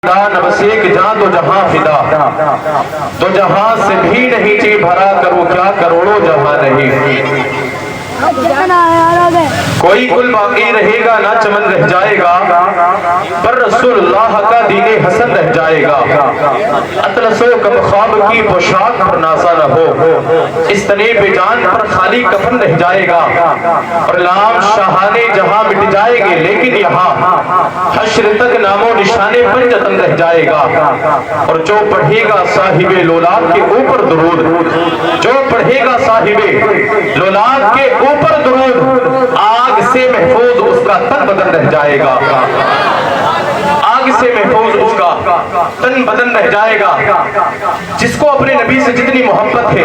بس ایک جان تو جہاں فدا، تو جہاں سے بھی نہیں جی بھرا کروں کیا کروڑوں جہاں نہیں۔ کوئی گل باقی رہے گا نہ چمن رہ جائے گا، پر رسول اللہ کا دین حسن رہ جائے گا۔ اطلسو کب خواب کی پوشاک پر نازا نہ ہو، اس تنے پہ جان پر خالی کفن رہ جائے گا۔ اور لام شاہانے جہاں مٹ جائے گے، لیکن یہاں حشر تک نام و نشانے پر جتن رہ جائے گا۔ اور جو پڑھے گا صاحب لولاد کے اوپر درود، جو پڑھے گا صاحب لولاد کے اوپر درود، آگ سے محفوظ اس کا تن بدن رہ جائے گا، آگ سے محفوظ اس کا تن بدن رہ جائے گا۔ جس کو اپنے نبی سے جتنی محبت ہے،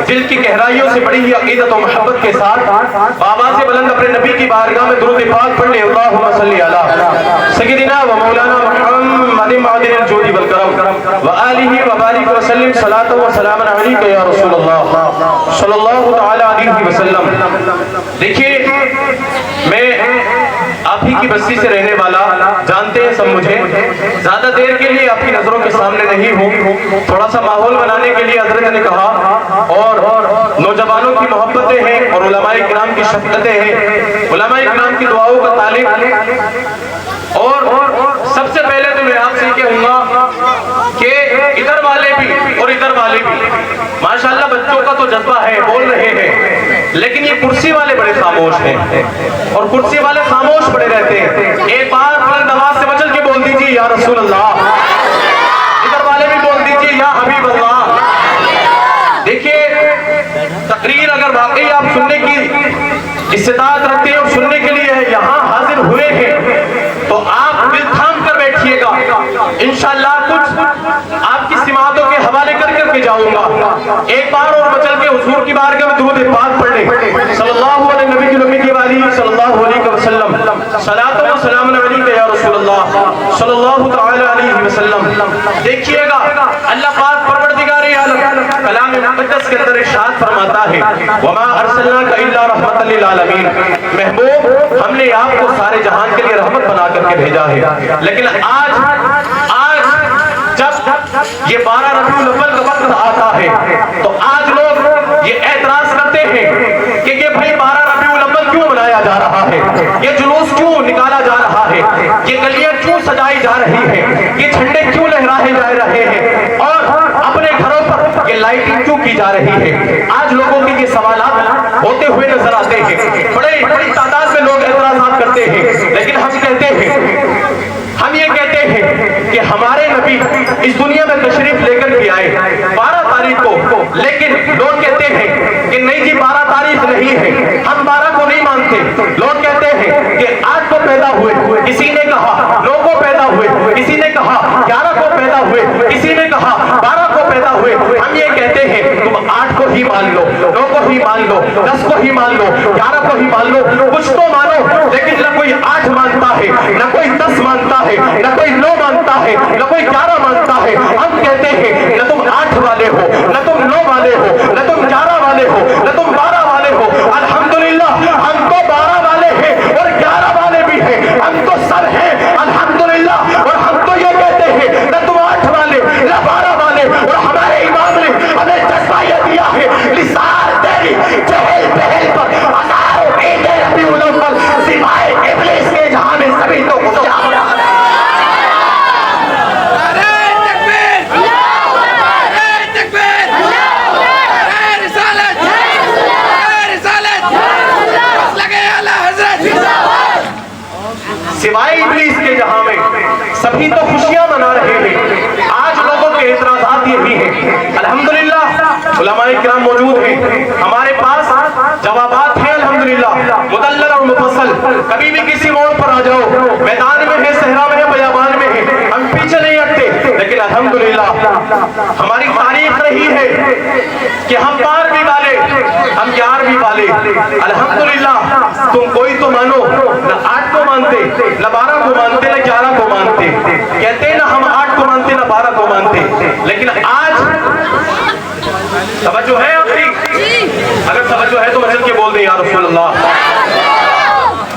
دل کی گہرائیوں سے بڑی ہی عقیدت و محبت کے ساتھ آواز بلند اپنے نبی کی بارگاہ میں درود پاک پڑھ لے۔ اللہم صلی علی سیدنا و مولانا محمد معدن الجود والکرم و آلہ و بارک وسلم صلاۃ و سلام علیک یا رسول اللہ صلی اللہ تعالی علیہ وسلم۔ دیکھیے، میں آپ ہی کی بستی سے رہنے والا، جانتے ہیں سب مجھے، زیادہ دیر کے لیے آپ کی نظروں کے سامنے نہیں ہوں، تھوڑا سا ماحول بنانے کے لیے حضرت نے کہا، اور نوجوانوں کی محبتیں ہیں اور علماء کرام کی شفقتیں ہیں، علماء کرام کی دعاؤں کا طالب۔ اور سب سے پہلے تو میں آپ سے کہوں گا کہ ادھر والے بھی اور ادھر والے بھی ماشاءاللہ بچوں کا تو جذبہ ہے، بول رہے ہیں، لیکن یہ کرسی والے بڑے خاموش ہیں، اور کرسی والے خاموش پڑے رہتے ہیں۔ ایک بار بلند آواز سے مچل کے بول دیجیے یا رسول اللہ، ادھر والے بھی بول دیجیے یا حبیب اللہ۔ دیکھیے، تقریر اگر واقعی آپ سننے کی استطاعت رکھتے ہیں اور سننے کے لیے یہاں حاضر ہوئے ہیں، تو آپ دل تھام کر بیٹھیے گا، انشاءاللہ کچھ آپ کی سماعتوں کے حوالے کر کے جاؤں گا۔ ایک بار اور مچل کے حضور کی بارگاہ میں درود پاک پڑھ لیں، صلی اللہ علیہ نبی کی نبی کی والی صلی اللہ علیہ وسلم، صلاۃ و سلام علیک یا رسول اللہ صلی اللہ تعالی علیہ وسلم۔ دیکھیے گا، اللہ پاک پروردگار عالم کلام مقدس کے اندر ارشاد فرماتا ہے، وما ارسلناک الا رحمۃ للعالمین، محبوب ہم نے آپ کو سارے جہان کے لیے رحمت بنا کر کے بھیجا ہے۔ لیکن آج جب یہ 12 ربیع الاول کا وقت آتا ہے، تو آج لوگ یہ اعتراض کرتے ہیں کہ یہ بھائی 12 ربیع الاول کیوں منایا جا رہا ہے، یہ جلوس کیوں نکالا جا رہا ہے، یہ گلیاں کیوں سجائی جا رہی ہیں، یہ جھنڈے کیوں لہرائے جا رہے ہیں، اور اپنے گھروں پر یہ لائٹنگ کیوں کی جا رہی ہے۔ آج لوگوں کے یہ سوالات ہوتے ہوئے نظر آتے ہیں، بڑی تعداد میں لوگ اعتراضات کرتے ہیں، لیکن ہم یہ کہتے ہیں کہ ہمارے نبی اس دنیا میں تشریف لے کر کے آئے 12 تاریخ کو، لیکن لوگ کہتے ہیں کہ نہیں جی 12 تاریخ نہیں ہے، ہم 12 کو نہیں مانتے۔ لوگ کہتے ہیں کہ 8 کو پیدا ہوئے، کسی نے کہا 9 کو پیدا ہوئے، کسی نے کہا 11 کو پیدا ہوئے، کسی نے کہا 12 کو پیدا ہوئے۔ ہم یہ کہتے ہیں تم 8 کو ہی مان لو، 9 کو ہی مان لو، 10 کو ہی مان لو، 11 کو ہی مان لو، کچھ تو مانو، لیکن نہ کوئی 8 مانتا ہے، نہ کوئی 10 مانتا ہے، نہ کوئی 9 مانتا ہے، نہ کوئی 11 مانتا ہے۔ ہم کہتے ہیں نہ تم 8 والے ہو، نہ تم 9 والے ہو، نہ تم 11 والے ہو، نہ تم 12 والے ہو۔ الحمدللہ ہم تو 12 والے ہیں اور 11 والے بھی ہیں، ہم تو سب ہیں الحمدللہ۔ اور ہم تو یہ کہتے ہیں نہ تم 8 والے نہ 12 والے، اور ہمارے امام نے ہمیں جذبہ یہ دیا ہے، لسان تیری چہل پہل پر ہزاروں عید ربیع الاول سوائے ابلیس کے جہاں میں سبھی تو کچھ سوائے ابلیس کے جہاں میں سبھی تو خوشیاں منا رہے ہیں۔ آج لوگوں کے اعتراضات یہی ہیں۔ الحمدللہ علماء کرام موجود ہیں، ہمارے پاس جوابات ہیں الحمدللہ مدلل اور مفصل۔ کبھی بھی کسی موڑ پر آ جاؤ، میدان میں ہے، صحرا میں ہے، بیابان میں ہے، ہم پیچھے نہیں ہٹتے۔ لیکن الحمدللہ ہماری تاریخ رہی ہے کہ ہم 12 بھی والے، ہم 11 بھی والے۔ الحمدللہ تم کوئی تو مانو، نہ 8 کو مانتے، نہ 12 کو مانتے، نہ 11 کو مانتے، کہتے نہ ہم 8 کو مانتے نہ 12 کو مانتے۔ لیکن آج توجہ ہے آپ کی؟ اگر توجہ ہے تو مچل کے بول دیں یا رسول اللہ،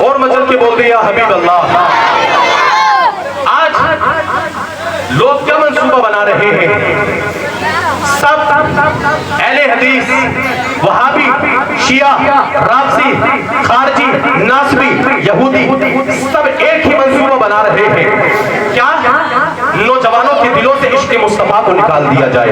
اور مچل کے بول دیں یا حبیب اللہ۔ آج लोग क्या मंसूबा बना रहे हैं? सब अहले हदीस, वहाबी, शिया, राफसी, खारजी, नासबी, यहूदी सब एक ही मंसूबा बना रहे हैं। क्या? नौजवानों के दिलों से इश्क़ मुस्तफा को निकाल दिया जाए,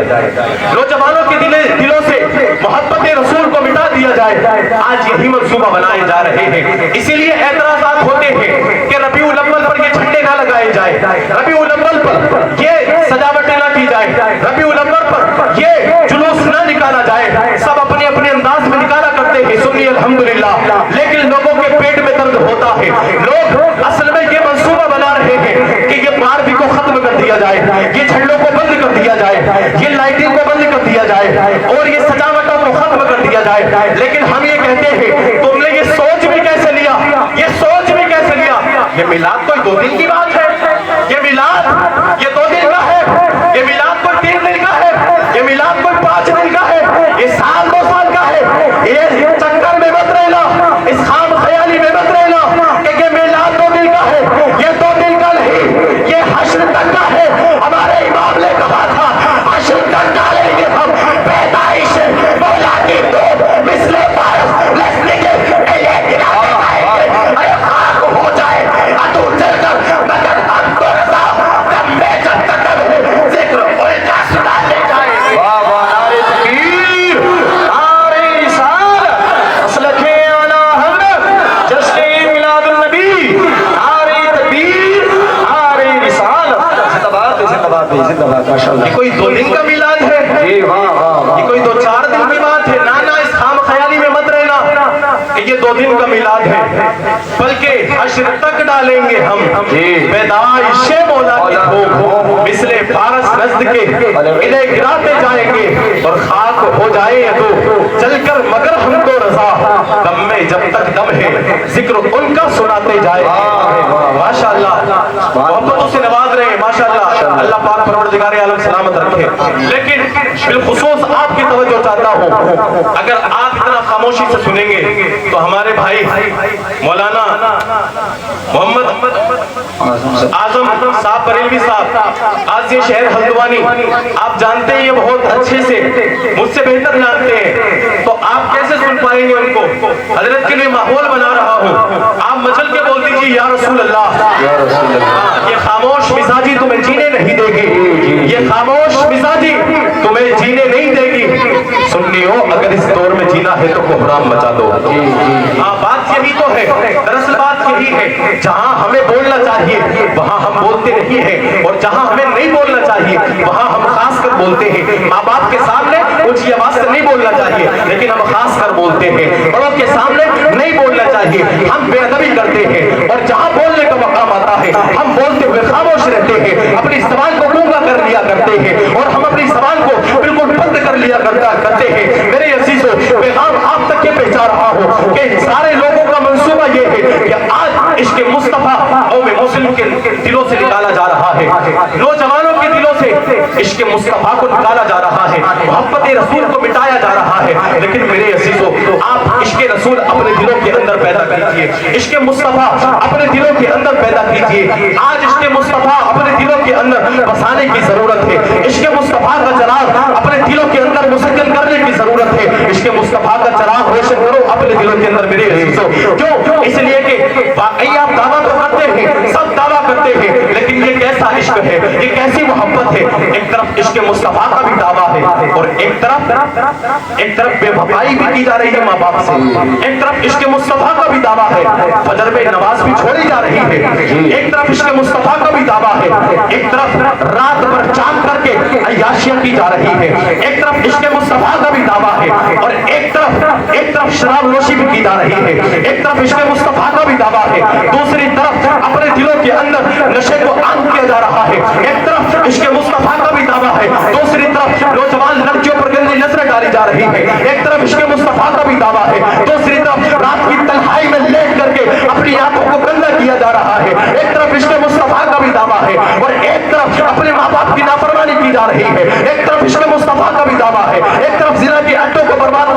नौजवानों के दिलों से मोहब्बत रसूल को मिटा दिया जाए। आज यही मंसूबा बनाए जा रहे हैं। इसीलिए एतराज़ात होते हैं कि रबीउल अव्वल पर ये झंडे ना लगाए जाए, रबीउल अव्वल पर ये सजावटें ना की जाए, रबीउल अव्वल पर ये जुलूस ना निकाला जाए। सब अपने अपने अंदाज में निकाला करते हैं, सुन्नी अल्हम्दुलिल्लाह। लेकिन लोगों के पेट में दर्द होता है। लोग असल में ये मंसूबा बना रहे हैं कि ये बारबी को खत्म कर दिया जाए, ये झंडों को बंद कर दिया जाए, ये लाइटिंग को बंद कर दिया जाए और ये सजावटों को खत्म कर दिया जाए। लेकिन हम ये कहते हैं तुमने ये सोच भी कैसे लिया, ये सोच भी कैसे लिया? ये मिलाद कोई 2 दिन की बात है? ये मिलाद ये 2 दिन का है? ये मिलाद कोई 3 दिन का है? ये मिलाद कोई 5 दिन का है? ये साल 2 साल का है? ये चक्कर में मत रहना, इस खाम ख्याली में मत रहना कि ये मिलाद 2 दिन का है। ये 2 दिन का नहीं, ये हश्र तक का है। हमारे इमाम ने कहा था हश्र तक डालेंगे हम पैदाइश मौला की दूध मिसले पारस लसने के ये गिराते जाएंगे। अरे खाक हो जाए अतू चलकर मगर हमको रजा दम में जब तक जिक्र उल्टा सुना ले जाए। वाह वाह, नारे तकबीर, नारे रिसालत, असलखे आला हम जश्न मिलादुन नबी, नारे तकबीर, नारे रिसालत। जिंदाबाद माशाअल्लाह। ये कोई 2 दिन का मिलाद है? जी वाह वाह। ये कोई 2-4 दिन की बात है? ना ना, इस खाम ख्याली में मत रहना कि ये 2 दिन का मिलाद है, बल्कि हश्र तक डालेंगे हम पैदाइशे मौला की धूप मिसले फारस नज़्द के इन्हें गिराते जाएंगे और खाक हो जाए तो चलकर मगर हमको रजा दम में जब तक दम है जिक्र उनका सुनाते जाए। माशाअल्लाह, मोहब्बतों से नवाज रहे हैं माशाअल्लाह। अल्लाह पाक परवरदिगार आलम सलामत रखे। लेकिन बिलखुसूस आपकी तवज्जो चाहता हूँ, अगर आप इतना खामोशी से सुनेंगे तो हमारे भाई मौलाना मोहम्मद आजम साहब बरेलवी साहब, आज ये शहर हल्द्वानी, आप जानते हैं, ये बहुत अच्छे से मुझसे बेहतर जानते हैं, तो आप कैसे सुन पाएंगे उनको? हजरत के लिए माहौल बना रहा हूँ, आप मचल के बोल दीजिए या रसूल अल्लाह। ये खामोश मिजाजी तुम्हें जीने नहीं देगी, ये खामोश मिजाजी तुम्हें जीने नहीं देगी। सुन्नियों, अगर इस दौर में जीना है तो कोहराम मचा दो। हाँ, बात यही तो है, दरअसल बात यही है, जहाँ हमें बोलना चाहिए वहाँ हम बोलते नहीं हैं, और जहाँ हमें नहीं बोलना चाहिए वहाँ हम खास कर बोलते हैं। माँ बाप के सामने ऊंची आवाज से नहीं बोलना चाहिए, लेकिन हम खास कर बोलते हैं। बड़ों के सामने नहीं बोलना चाहिए, हम बेअदबी करते हैं, और जहाँ बोलने का मकाम आता है हम बोलते हुए खामोश रहते हैं, अपनी जबान को गूंगा कर लिया करते हैं, और हम अपनी जबान को बिल्कुल बंद कर लिया करते हैं। मेरे अजीजों, पैगाम आप तक ये पहुंचा रहा हूँ कि सारे लोगों का मंसूबा ये है कि आज इश्क़ मुस्तफा कौम मुस्लिम के दिलों से निकाला जा रहा है, नौजवानों के दिलों से इश्क़ मुस्तफा को निकाला जा रहा है, मोहब्बत रसूल को मिटाया जा रहा है। लेकिन मेरे अजीजों, आप इश्क़ रसूल अपने दिलों के अंदर पैदा कीजिए, इश्क़ मुस्तफा अपने दिलों के अंदर पैदा कीजिए। आज इश्क़ मुस्तफा अपने दिलों के अंदर बसाने की जरूरत है, इश्क़ मुस्तफा का चराग अपने दिलों के अंदर मुसक्कन करने की जरूरत है। इश्क़ मुस्तफा का चराग रोशन करो अपने दिलों के अंदर मेरे अजीजों। क्यों? इसलिए कि वाकई आप दावा तो करते हैं, सब दावा करते हैं, लेकिन ये कैसा इश्क है, ये कैसी मोहब्बत है? एक तरफ इश्क़ मुस्तफा का भी दावा है, और एक तरफ बेवफाई भी की जा रही है माँ बाप से, एक तरफ इश्क़ मुस्तफा का भी दावा है, फजर में नमाज भी छोड़ी जा रही है, एक तरफ इश्क़ मुस्तफा का भी दावा है, एक तरफ रात भर जाग करके अय्याशियां की जा रही है, एक तरफ इश्क़ मुस्तफा का भी दावा है, और एक तरफ शराब नोशी भी की जा रही है, एक तरफ इश्क़ मुस्तफा का भी दावा है, दूसरी तरफ अपने दिलों के अंदर नशे को आम किया जा रहा है। एक तरफ इश्क़ मुस्तफा का भी दावा है, दूसरी तरफ नौजवान लड़कियों पर गंदी नजरें डाली जा रही है। एक तरफ इश्क़ मुस्तफा का भी दावा है, दूसरी तरफ रात की तन्हाई में लेट करके अपनी आंखों को गंदा किया जा रहा है। एक तरफ इश्क़ मुस्तफा का भी दावा है, और एक तरफ अपने माँ बाप की नाफरमानी की जा रही है। एक तरफ इश्क़ मुस्तफा का भी दावा है, एक तरफ ज़िना के अड्डों को आबाद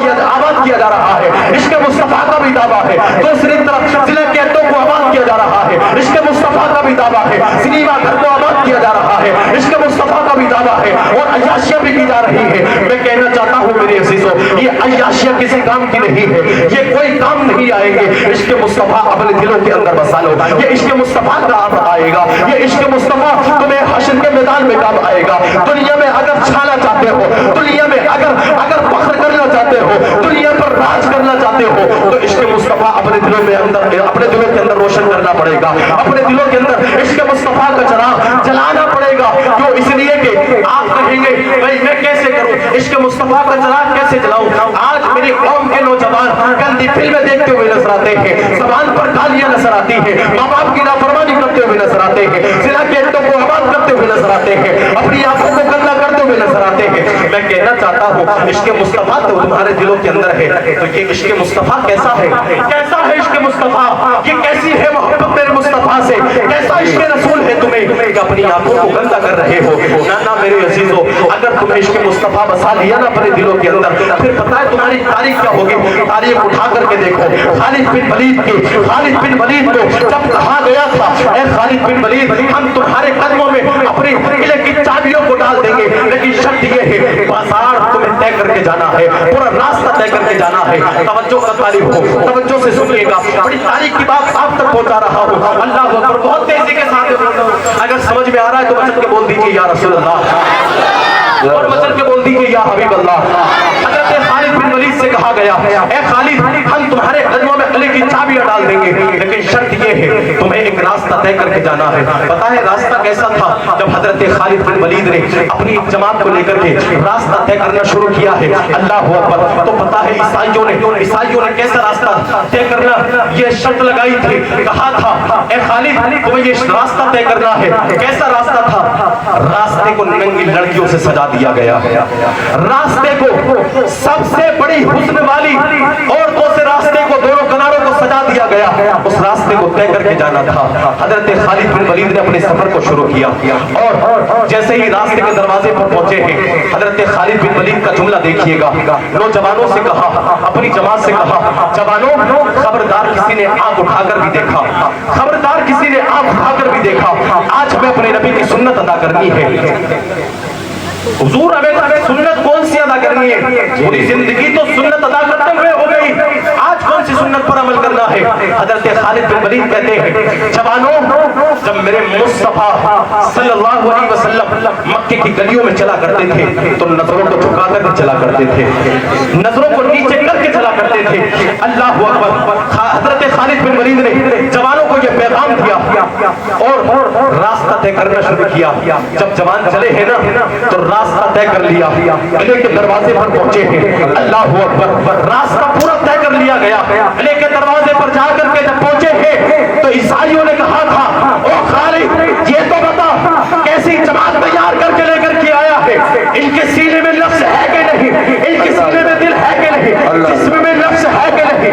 किया जा रहा है, इश्क़ मुस्तफा का भी दावा है, दूसरी तरफ ज़िना के अड्डों को आबाद किया जा रहा है, इश्क़ मुस्तफा का भी दावा है, सिनेमा घर को आबाद किया जा रहा है। है, इश्क मुस्तफा का भी दावा है और अय्याशियां भी की जा रही है। मैं कहना चाहता हूँ मेरे अजीजों, ये अय्याशियां किसी काम की नहीं है, ये कोई काम नहीं आएंगे। इश्क मुस्तफा अपने दिलों के अंदर बसा लो, ये इश्क मुस्तफा काम आएगा, ये इश्क मुस्तफा तुम्हें हश्र के मैदान में काम आएगा। दुनिया में अगर छाना चाहते हो, दुनिया में अगर फख्र करना चाहते हो, दुनिया पर राज करना चाहते हो, तो इश्क मुस्तफा अपने दिलों में अंदर, अपने दिलों के अंदर रोशन करना पड़ेगा, अपने दिलों के अंदर इश्क मुस्तफा का चिराग जलाना पड़ेगा। क्यों? इसलिए कि आप कहेंगे भाई मैं कैसे करूं, इश्क मुस्तफा का चिराग कैसे जलाऊं? आज मेरी कौम के नौजवान गंदी फिल्में देखते हुए नजर आते हैं, ज़बान पर गालियां नजर आती हैं, माँ बाप की नाफरमानी करते हुए नजर आते हैं, ज़िना के अड्डों को आबाद करते हुए नजर आते हैं, अपनी आंखों को गंदा करते हुए नजर आते हैं। मैं कहना चाहता हूँ इश्क मुस्तफा तो तुम्हारे दिलों के अंदर है, तो ये इश्क मुस्तफा कैसा है? कैसा है इश्क मुस्तफा? ये कैसी है मोहब्बत मेरे मुस्तफा से? कैसा इश्क रसूल है तुम्हें कि अपनी आंखों को गंदा कर रहे हो? ना मेरे अजीजों, अगर तुम इश्क मुस्तफा बसा लिया ना अपने दिलों के अंदर, फिर पता है तुम्हारी तारीख क्या होगी? तारीख उठा करके देखो, खालिद बिन वलीद को जब कहा गया था, ए खालिद बिन वलीद हम तुम्हारे कदमों में अपने किले की चाबियों को डाल देंगे, लेकिन शर्त ये है बाजार तुम्हें तय करके जाना है, पूरा रास्ता तय करके जाना है। तवज्जो का तारीफ हो, तवज्जो से सुनिएगा, बड़ी तारीख की बात आप तक पहुंचा रहा हूँ। अल्लाह अकबर, बहुत तेजी के साथ अगर समझ में आ रहा है तो वचन के बोल दीजिए या रसूल अल्लाह, और वचन के बोल दीजिए या हबीब अल्लाह। हज़रत खालिद बिन वलीद से कहा गया, ए खालिद हम तुम्हारे कदमों में किले की चाबियां डाल देंगे, लेकिन शर्त ये है तुम्हें एक रास्ता तय करके जाना है। पता है रास्ता कैसा था? जब हजरत खालिद बिन वलीद ने अपनी जमात को लेकर के रास्ता तय करना शुरू किया है, अल्लाह अकबर, तो पता है ईसाइयों ने कैसा रास्ता तय करना ये शर्त लगाई थी, कहा था ए खालिद तुम्हें ये रास्ता तय करना है। कैसा रास्ता था? रास्ते को नंगी लड़कियों से सजा दिया गया, रास्ते को सबसे बड़ी हुस्न वाली औरतों से रास्ते को दोनों किनारों को सजा दिया गया। उस रास्ते को तय करके जाना था। हजरत खालिद बिन वलीद ने अपने सफर को शुरू किया और जैसे ही रास्ते के दरवाजे पर पहुंचे हैं, हजरत खालिद बिन वलीद का जुमला देखिएगा। नौजवानों से कहा, अपनी जमात से कहा, जवानों खबरदार किसी ने आंख उठाकर भी देखा, खबरदार किसी ने आंख उठाकर भी देखा, आज हमें अपने नबी की सुन्नत अदा करनी है। हुजूर हमें सुन्नत कौन सी अदा करनी है? पूरी जिंदगी तो सुन्नत अदा करते हुए हो गई, आज कौन सी सुन्नत पर अमल करना है? हजरत खालिद बिन वलीद कहते हैं, जवानों जब मेरे मुस्तफा सल्लल्लाहु अलैहि वसल्लम मक्के की गलियों में चला करते थे तो नजरों को झुका कर चला करते थे, नजरों को नीचे करके चला करते थे। अल्लाह अकबर। हजरत खालिद बिन वलीद ने जवानों को यह पैगाम दिया और रास्ता तय करना शुरू किया। जब जवान चले हैं ना तो रास्ता तय कर लिया, किले के दरवाजे पर पहुंचे हैं। अल्लाह अकबर, रास्ता पूरा तय कर लिया गया। किले के दरवाजे पर जाकर के जब पहुंचे हैं तो ईसाइयों ने कहा था, ओ खालिद ये तो बता कैसी जमात तैयार करके लेकर के आया है, इनके सीने में नफ्स है कि नहीं, इनके सीने में दिल है कि नहीं, जिस्म में नफ्स है कि नहीं।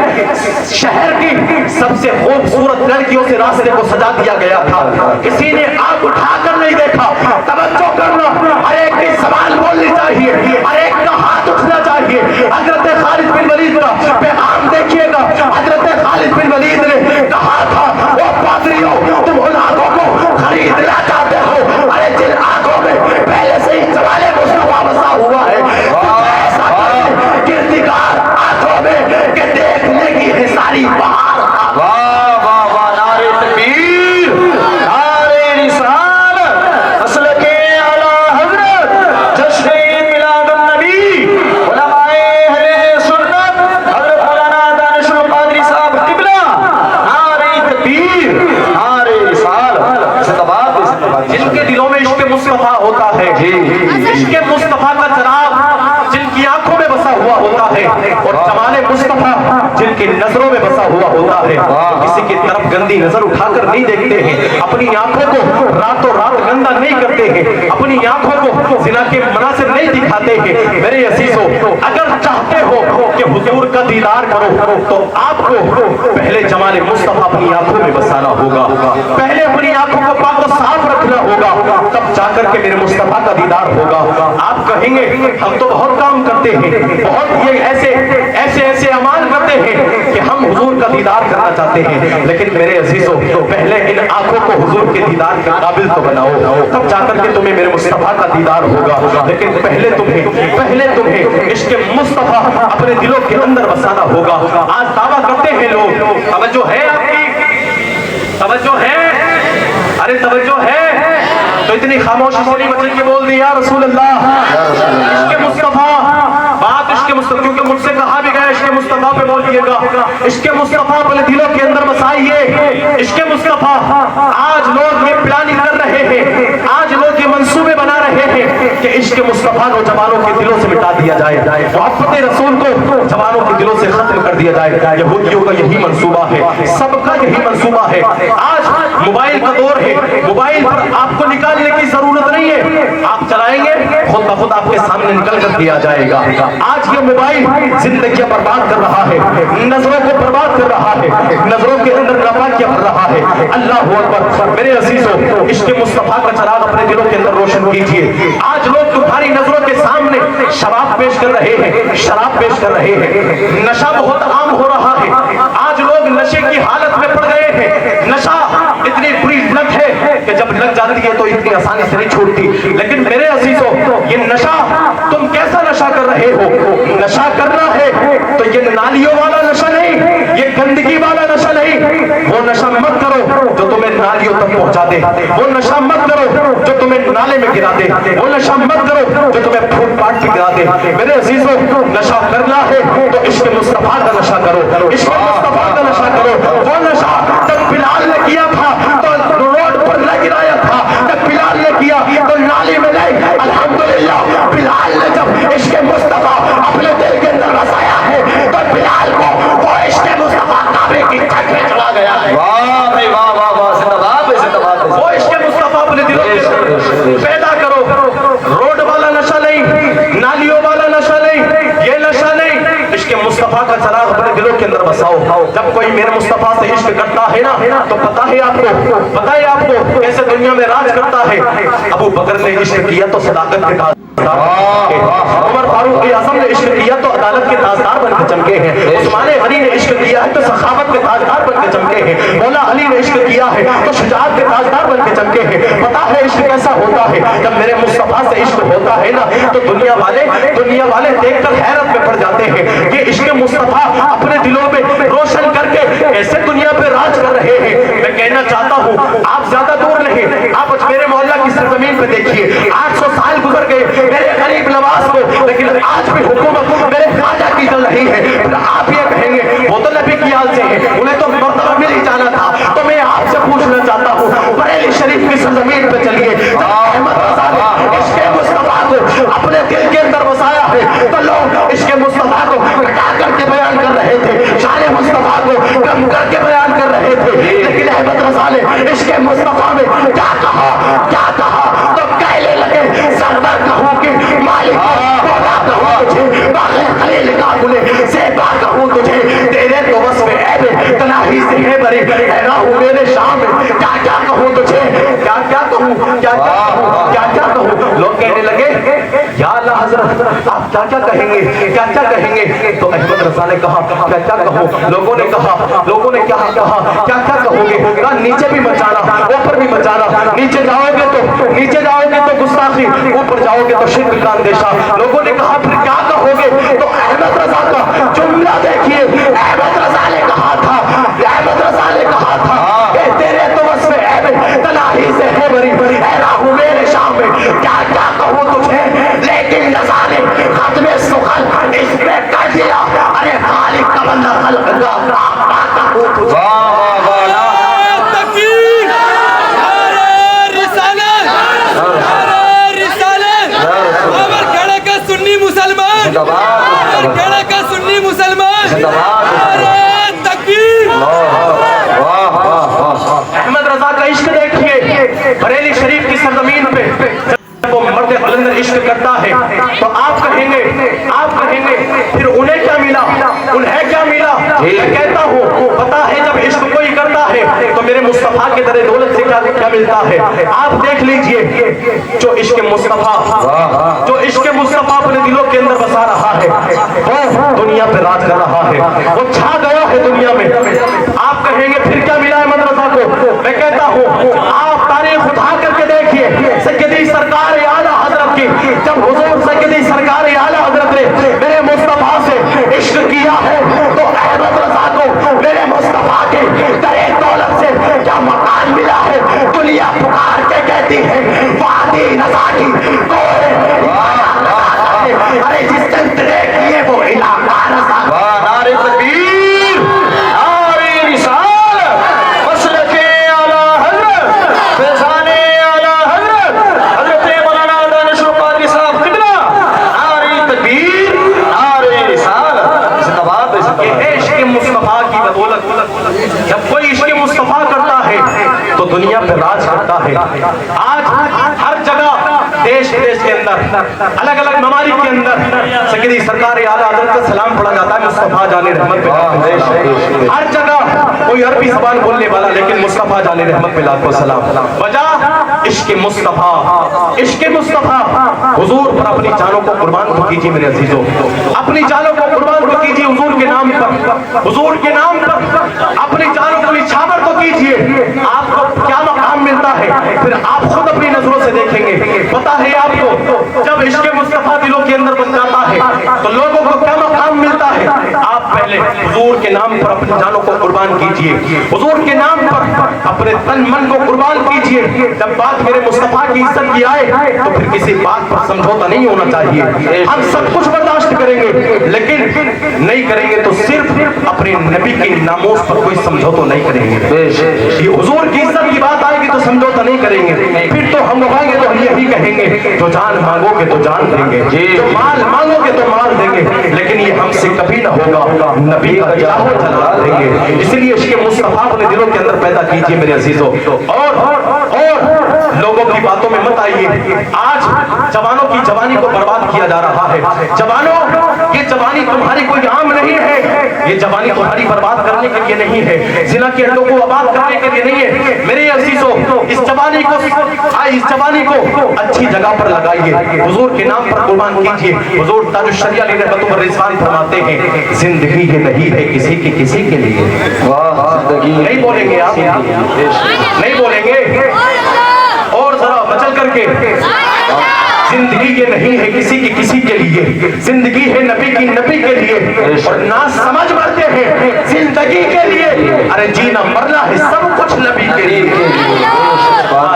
शहर की सबसे खूबसूरत लड़कियों से रास्ते को सजा दिया गया था, किसी ने आंख उठाकर नहीं देखा। तवज्जो करना, हर एक की सवाल बोलनी चाहिए, हर एक का हाथ उठना चाहिए। हजरत खालिद बिन वलीद का पैगाम देखिएगा। हजरत खालिद बिन वलीद ने कहा था, वो पादरियों तुम उन आंखों को खरीदना चाहते हो, अरे जिन आंखों में पहले से ही जवाले मुस्तफा बसा हुआ है, ऐसा कीर्तिकार आंखों में कि देखने की है सारी बहार। वाह वाह वाह, नारे तकबीर, नारे रिसालत, असल के आला हजरत, जश्न मिलादुन नबी, उलमाए अहले सुन्नत, हजरत मौलाना दानिशुल कादरी साहब किबला, नारे तकबीर, नारे रिसालत, जिंदाबाद। जिनके दिलों में इश्क मुस्तफा होता है, इश्क मुस्तफा का चिराग जिनकी आंखों में बसा हुआ होता है और जमाले मुस्तफा जिनकी नजरों में बसा हुआ होता है, किसी की तरफ गंदी नजर उठाकर नहीं देखते हैं, अपनी आंखों को रातों रात गंदा नहीं करते हैं, अपनी आंखों को जिना के मनासिब नहीं दिखाते हैं। मेरे अजीजों, अगर चाहते हो कि हुजूर का दीदार करो तो आपको पहले जमाले मुस्तफा अपनी आंखों में बसाना होगा, पहले अपनी आंखों को पाक और साफ रखना होगा, तब जाकर کر کے میرے مصطفیٰ کا دیدار ہوگا۔ آپ کہیں گے ہم تو بہت کام کرتے ہیں، بہت یہ ایسے اعمال کرتے ہیں کہ ہم حضور کا دیدار کرنا چاہتے ہیں، لیکن میرے عزیزوں پہلے ان آنکھوں کو حضور کے دیدار کے قابل تو بناؤ، تب جا کر کے تمہیں میرے مصطفیٰ کا دیدار ہوگا۔ لیکن پہلے تمہیں عشق مصطفیٰ اپنے دلوں کے اندر بسانا ہوگا۔ آج دعویٰ کرتے ہیں لوگ، توجہ ہے آپ کی؟ توجہ ہے؟ ارے توجہ ہے تو اتنی خاموشی سے نہیں بچے کہ بول دی یا رسول اللہ عشق مصطفیٰ، بات عشق مصطفیٰ، کیونکہ مجھ سے کہا بھی گیا عشق مصطفیٰ پہ بولیے گا، عشق مصطفیٰ اپنے دلوں کے اندر بسائیے۔ عشق مصطفیٰ آج لوگ یہ پلاننگ کر رہے ہیں، آج لوگ یہ منصوبے بنا رہے ہیں کہ عشق مصطفیٰ کو جوانوں کے دلوں سے مٹا دیا جائے، محبت رسول کو جوانوں کے دلوں سے ختم کر دیا جائے۔ یہودیوں کا یہی منصوبہ ہے، سب کا یہی منصوبہ ہے۔ آج موبائل کا دور ہے، موبائل پر آپ کو نکالنے کی ضرورت نہیں ہے، آپ چلائیں گے خود بخود آپ کے سامنے نکل کر دیا جائے گا۔ آج یہ موبائل زندگیاں برباد کر رہا ہے، نظروں کو برباد کر رہا ہے، نظروں کے اندر ناپاکیاں بھر رہا ہے۔ اللہ اکبر میرے عزیزوں، عشق مصطفیٰ کا چراغ اپنے دلوں کے اندر روشن کیجیے۔ آج لوگ تمہاری نظروں کے سامنے شراب پیش کر رہے ہیں، شراب پیش کر رہے ہیں، نشہ بہت عام ہو رہا ہے۔ آج لوگ نشے کی حالت میں پڑ گئے ہیں، نشہ اتنی بری لت ہے کہ جب لگ جاتی ہے تو اتنی آسانی سے نہیں چھوٹتی۔ لیکن میرے عزیزوں یہ نشہ تم کیسا نشہ کر رہے ہو؟ نشہ کرنا ہے تو یہ نالیوں والا نشہ نہیں، یہ گندگی والا نشہ نہیں، وہ نشہ مت کرو جو تمہیں نالیوں تک پہنچا دے، وہ نشہ مت کرو جو تمہیں نالے میں گرا دے، وہ نشہ مت کرو جو تمہیں پھوٹ پاٹ کے گرا دے۔ میرے عزیزوں نشہ کرنا ہے تو عشق مصطفیٰ کا نشہ کرو، عشق مصطفیٰ کا نشہ کرو۔ وہ نشہ جب بلال نے کیا تھا تو روڈ پر نہ گرایا تھا، جب بلال نے کیا تو نالی میں نہیں۔ الحمدللہ بلال نے جب عشق مصطفیٰ اپنے دل کے اندر بسایا ہے تو بلال کو وہ عشق مصطفیٰ کعبے کی چھت میں چلا گیا ہے۔ واہ بھائی واہ واہ واہ، زندہ باد زندہ باد۔ وہ عشق مصطفیٰ اپنے دلوں کے اندر پیدا کرو، روڈ والا نشہ نہیں، نالیوں والا نشہ نہیں، یہ نشہ نہیں، عشق مصطفیٰ کا چراغ اپنے دلوں کے اندر بساؤ۔ جب کوئی میرے مصطفیٰ سے عشق کرتا ہے نا تو پتہ ہے آپ کو کیسے دنیا میں راج کرتا ہے۔ ابو بکر نے عشق کیا تو صداقت کے تاجدار، عمر فاروق اعظم نے عشق کیا تو عدالت کے تاجدار بن کے چمکے ہیں، عثمان غنی نے عشق کیا ہے تو سخاوت کے تاجدار بن کے چمکے ہیں، مولا علی نے عشق کیا ہے تو شجاعت کے تاجدار بن کے چمکے ہیں۔ پتہ ہے عشق کیسا ہوتا ہے؟ جب میرے مصطفیٰ سے عشق ہوتا ہے نا تو دنیا والے دیکھ کر حیرت میں پڑ جاتے ہیں کہ عشق مصطفیٰ اپنے دلوں میں روشن کر کے ایسے دنیا پہ راج کر رہے ہیں۔ میں کہنا چاہتا ہوں آپ زیادہ دور نہیں، آپ میرے محلہ کی سرزمین پہ دیکھیے، 800 سال گزر گئے میرے غریب نواز کو، لیکن آج بھی حکومت میرے خواجہ کی چل رہی ہے۔ پھر آپ یہ کہیں گے وہ تو نبی کی آل سے ہیں، انہیں تو مرتبہ مل ہی جانا تھا۔ تو میں آپ سے پوچھنا چاہتا ہوں بریلی شریف کی سرزمین پہ چلیے، جب احمد رضا نے عشق مصطفیٰ کو اپنے دل کے اندر بسایا ہے تو لوگ عشق مصطفیٰ کو گھٹا کر کے بیان کر رہے تھے، شان مصطفیٰ کو کم کر کے بیان کر رہے تھے، لیکن احمد رضا نے عشق مصطفیٰ میں کیا کہا تو کہنے لگے سرور کہوں کہ مالک مولا کہوں تجھے، باغ خلیل کا گلے زیبا کہوں تجھے، تیرے تو وصف عیب تناہی سے ہے بری، حیران ہوں میرے شام میں کیا کیا کہوں تجھے، کیا کیا کہوں کیا کیا کہوں۔ لوگ کہنے لگے یا اللہ حضرت آپ کیا کیا کہیں گے، کیا کیا کہیں گے؟ تو احمد رضا نے کہا کیا کیا کہوں؟ لوگوں نے کیا کہا کیا کیا کہو گے؟ کہا نیچے بھی مچانا اوپر بھی مچانا، نیچے جاؤ گے تو گستاخی، اوپر جاؤ گے تو شرک کا اندیشہ۔ لوگوں نے کہا پھر کیا کہو گے؟ تو احمد رضا کا جملہ دیکھیے، احمد رضا نے کہا تھا کہ تیرے تو وصف عیب تناہی سے ہے بری، حیران ہوں میرے شام میں کیا کیا کہوں تجھے، لیکن رضا نے ختم سخن اس پہ کر دیا، ارے خالق کا بندہ خلق کا کیا کہوں تجھے۔ احمد رضا کا عشق دیکھیے، بریلی شریف کی سرزمین پہ جب وہ مرد قلندر عشق کرتا ہے تو آپ کہیں گے پھر انہیں کیا ملا، میں کہتا ہوں پتا ہے جب عشق کوئی کرتا है तो मेरे मुस्तफा के दर दौलत से क्या क्या मिलता है। आप देख लीजिए जो इश्क मुस्तफा, जो इश्क मुस्तफा अपने दिलों के अंदर बसा रहा है वो दुनिया पे राज कर रहा है, वो छा गया है दुनिया में। आप कहेंगे फिर क्या मिला है मदरसा को, मैं कहता हूँ आप तारीख उठा करके देखिए सैयदी सरकार आला हजरत की, जब हुजूर सैयदी सरकार आला हजरत ने मेरे मुस्तफा से इश्क किया है तो अहमद रजा को मेरे मुस्तफा के दरे दौलत से क्या मकान मिला है। दुनिया पुकार के कहती है वादी नजा की अरे जिस संत ने किए वो इलाका नजा। नारे तकबीर, नारे रिसालत, मसलके आला हजरत, फैज़ाने आला हजरत, हजरत मौलाना दानिशुर कादरी साहब किबला। नारे तकबीर, नारे रिसालत, जिंदाबाद जिंदाबाद। ये इश्क मुस्तफा की बदौलत जब कोई इश्क मुस्तफा करता है तो दुनिया पे राज करता है। आज हर जगह देश विदेश के अंदर अलग अलग ममालिक के अंदर सैयदी सरकार आला हज़रत का सलाम पढ़ा जाता है मुस्तफा जाने रहमत पे। हर जगह कोई अरबी ज़बान बोलने वाला लेकिन मुस्तफा जाने रहमत पे लाखों सलाम। वजह इश्क मुस्तफा, इश्क मुस्तफा। हुजूर पर अपनी जानों को कुर्बान तो कीजिए मेरे अजीजों, अपनी जानों को कुर्बान तो कीजिए हुजूर के नाम पर, हुजूर के नाम पर अपनी जानों को निछावर तो कीजिए। आपको क्या मकाम मिलता है फिर आप खुद अपनी नजरों से देखेंगे। पता है आपको जब इश्क मुस्तफा दिलों के अंदर बन जाता है तो लोगों को क्या मकाम मिलता है। आप पहले हुजूर के नाम पर अपनी जानों को कुर्बान कीजिए, हुजूर के नाम पर अपने तन मन को कुर्बान कीजिए। जब बात मेरे मुस्तफा की इज्जत की आए तो फिर किसी बात पर समझौता नहीं होना चाहिए। हम सब कुछ बर्दाश्त करेंगे लेकिन नहीं करेंगे तो सिर्फ अपने नबी के नामोस पर कोई समझौता नहीं करेंगे। ये हुजूर की इज्जत की बात आएगी तो समझौता नहीं करेंगे। फिर तो हम आएंगे तो हम यही कहेंगे जो जान मांगोगे तो जान देंगे, जो माल मांगोगे तो माल देंगे, लेकिन ये हमसे कभी ना होगा, नबी का जाहो जला देंगे। इसलिए इश्क मुस्तफा अपने दिलों के अंदर पैदा कीजिए मेरे अजीजों। और लोगों की बातों में मत आइए। आज जवानों की जवानी को बर्बाद किया जा रहा है। जवानों, ये जवानी तुम्हारी कोई आम नहीं है, ये जवानी तुम्हारी बर्बाद करने के लिए नहीं है, जिना के अड्डों को आबाद करने के लिए नहीं है। मेरे अजीजों इस जवानी को अच्छी जगह पर लगाइए, हुजूर के नाम पर कुर्बान कीजिए। हुजूर ताजुश शरिया अली रहमतुल्लाह रिजवान फरमाते हैं जिंदगी ये नहीं है किसी की किसी के लिए। नहीं बोलेंगे आप, नहीं बोलेंगे और जरा बचल करके। जिंदगी ये नहीं है किसी की किसी के लिए, जिंदगी है नबी की नबी के लिए। और ना समझ मरते हैं जिंदगी के लिए। अरे जीना मरना है सब कुछ नबी के लिए,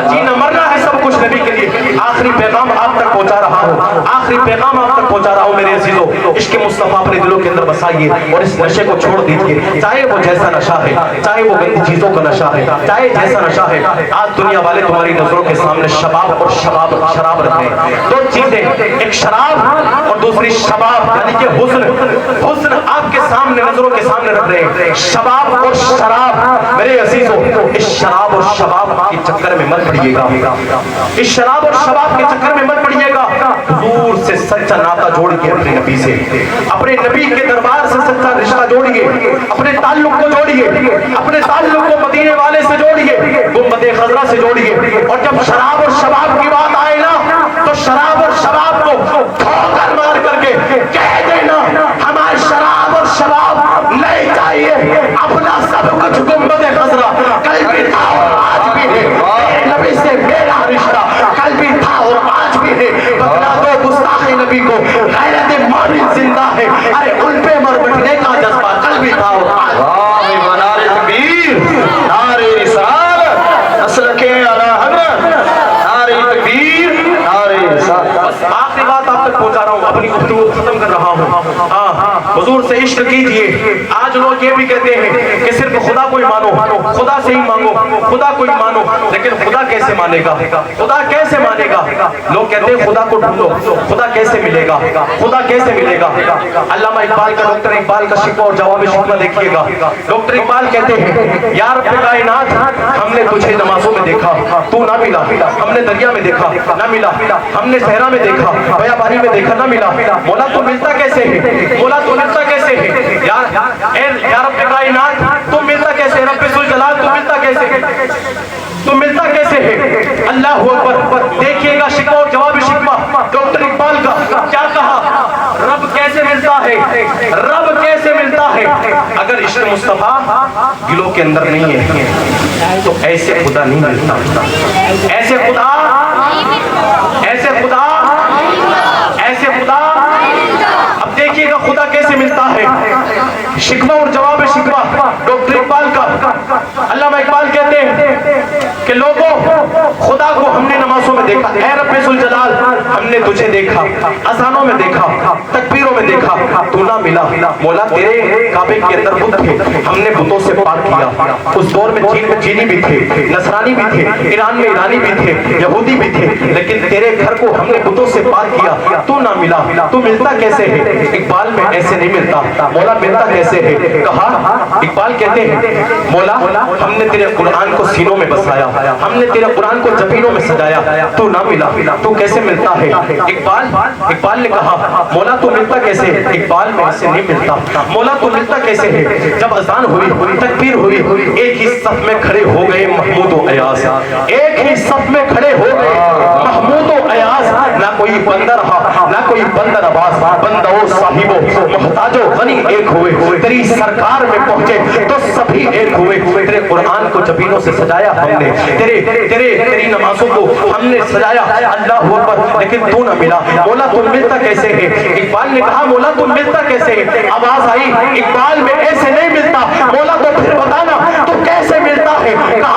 जीना मरना है सब कुछ नबी के लिए। आखिरी पैगाम आप तक पहुंचा रहा हूँ, आखिरी पैगाम आप तक पहुंचा रहा हूँ मेरे अजीजों। इश्क मुस्तफा अपने दिलों के अंदर बसाइए और इस नशे को छोड़ दीजिए। चाहे वो जैसा नशा है, चाहे वो गंदी चीजों का नशा है, चाहे जैसा नशा है। आज दुनिया वाले तुम्हारी नजरों के सामने शबाब और शराब रख रहे हैं। दो चीजें, एक शराब और दूसरी शबाब, यानी कि हुस्न आपके सामने नजरों के सामने रख रहे हैं। शबाब और शराब। मेरे अजीजों इस शराब और शबाब के चक्कर में मत पड़िएगा, इस शराब और शबाब के चक्कर में मत पड़िएगा। हुजूर से सच्चा नाता जोड़िए, अपने नबी से, अपने नबी के दरबार से सच्चा रिश्ता जोड़िए, अपने ताल्लुक को जोड़िए, अपने ताल्लुक को मदीने वाले से जोड़िए, गुंबदे खजरा से जोड़िए। और जब शराब और शबाब की बात आए ना तो शराब और शबाब को ठोकर मार करके कह देना हमारे शराब और शबाब नहीं चाहिए। अपना सब कुछ गुंबदे खजरा कल भी था और आज भी है, नबी से मेरा रिश्ता कल भी था और आज भी है। बदला दो गुस्ताखे नबी को, गैरत मोमिन जिंदा है। अरे उन पे मर बैठने का जज्बा कल भी था और आज। नारे तकबीर, नारे रिसालत, मसलके आला हजरत, नारे तकबीर, नारे रिसालत। आखिरी बात आप तक पहुंचा रहा हूँ, अपनी गुफ्तगू खत्म कर रहा हूँ। हाँ, हुजूर से इश्क कीजिए। आज लोग ये भी कहते हैं कि सिर्फ खुदा को ही मानो, खुदा से ही मांगो, खुदा को ही मानो। लेकिन खुदा कैसे मानेगा, खुदा कैसे मानेगा। लोग कहते हैं खुदा को ढूंढो, खुदा कैसे मिलेगा, खुदा कैसे मिलेगा। अल्लामा इकबाल का, डॉक्टर इकबाल का शिकवा और जवाब शिकवा देखिएगा। डॉक्टर इकबाल कहते हैं या रब्बे कायनात हमने तुझे नमाजों में देखा तू ना मिला, हमने दरिया में देखा ना मिला, हमने सहरा में देखा, बयाबानी में देखा ना मिला। मौला तू मिलता कैसे है, मौला तू मिलता कैसे है। या रब्बे कायनात तुम मिलता कैसे, रब्बे जुल जलाल तू मिलता तो मिलता कैसे है? अल्लाह अकबर। देखिएगा शिकवा और जवाब शिकवा डॉक्टर इकबाल का क्या कहा, रब कैसे मिलता है, रब कैसे मिलता है? अगर इश्क मुस्तफा दिलों के अंदर नहीं है तो ऐसे खुदा नहीं मिलता, ऐसे खुदा, ऐसे खुदा, ऐसे खुदा। अब देखिएगा खुदा कैसे मिलता है। शिकवा और जवाब शिकवा डॉक्टर इकबाल का। अल्लामा इकबाल कहते हैं कि लोगों, खुदा को हमने नमाजों में देखा, ऐ रब्बे जुल जलाल हमने तुझे देखा, अजानों में देखा, तकबीरों में देखा, तू ना मिला। मौला तेरे काबे के अंदर बुत थे, हमने बुतों से पाक किया। उस दौर में चीन में चीनी भी थे, नसरानी भी थे, ईरान में ईरानी भी थे, यहूदी भी थे, लेकिन तेरे घर को हमने बुतों से पाक किया, तू ना मिला। तू मिलता कैसे है? इकबाल में ऐसे नहीं मिलता। मौला मिलता कैसे है? कहा, इकबाल कहते हैं मौला हमने तेरे कुरान को सीनों में बसाया, हमने तेरे कुरान को जबीनों में सजाया, तू ना मिला, तू कैसे मिलता है? इकबाल ने कहा मौला तू मिलता कैसे है? इकबाल में ऐसे नहीं मिलता। मौला तू मिलता कैसे है? जब अजान हुई, तकबीर हुई, एक ही सफ में खड़े हो गए महमूद व अयाज, एक ही सफ में खड़े हो गए महमूद व अयाज। ना कोई बंदा रहा, ना कोई बंदा नवाज, बंदो साहिबो मोहताजो गनी एक हुए। तेरी सरकार में पहुंचे तो सभी एक हुए। तेरे कुरान को जबीनों से सजाया हमने, तेरी नमाजों को हमने सजाया, अल्लाह अकबर, लेकिन तू ना मिला। मौला तू मिलता कैसे है? इकबाल ने कहा मौला तू मिलता कैसे है? आवाज आई इकबाल में ऐसे नहीं मिलता। मौला तो फिर बताना तू कैसे मिलता है? कहा